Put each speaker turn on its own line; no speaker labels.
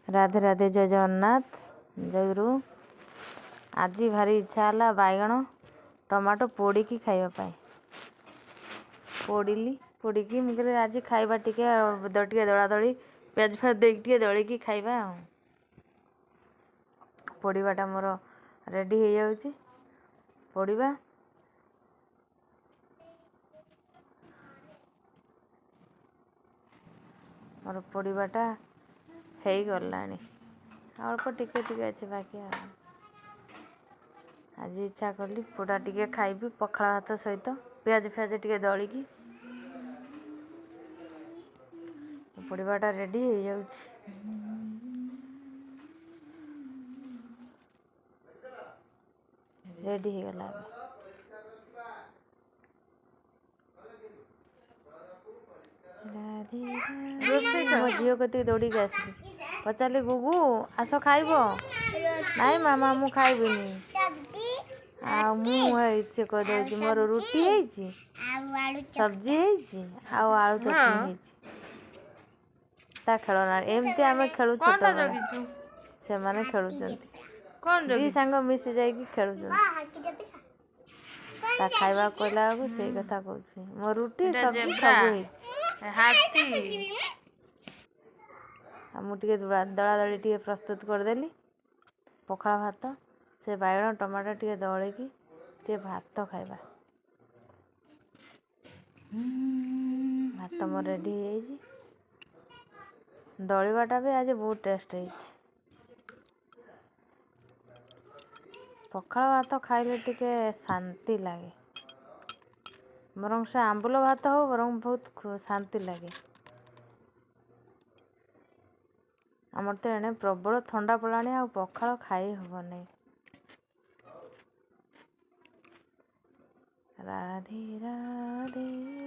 राधे राधे, जय जगन्नाथ, जय गुरु। आज भारी इच्छा है बैगण टमाटो पोड़ी खाइबा पोड़ी मुझे आज खाइबा टे दला दली पियाज फियाज देके दलिकी खाइबा। पोड़ाटा मोर रेडी हो जाऊँगी। पोड़ा मोर पोड़ाटा हो गला अल्प टिके टिके अच्छे बाकी आज इच्छा कली पोड़ा टिके खाइबी पखाल भात सहित पियाज फियाज टिके दलिकी पोड़ाटा रेडी हो जाऊँगी। रेडी हो गला मो झील कति दौड़ी के आसली पचारि गुगु आस खाइब नाई मामा मु खाइबिनी से कहीदे मोर रुटी सब्जी आलू चटनी ता खेलना एमती आम खेलु छोट से माने खेलुं दी सांग मिसी जाइए खेलुं ता खाइबा कहला से कथा कहूँ मो रुटी सब्जी सब मुझे दला दली टे प्रस्तुत करदेली पखाल भात से बैगण टमाटो टे दलिकी टे भात खाइबा। भात मोर रेडी हो दलिबाटा भी आज बहुत टेस्ट है। पखाल भात खाइले टिके शांति लगे बरং से आंबुल भात हो बरং बहुत शांति लगे। आमर तो एने प्रबल थंडा पड़ानी आ पखाल खाई हम नहीं। राधे राधे।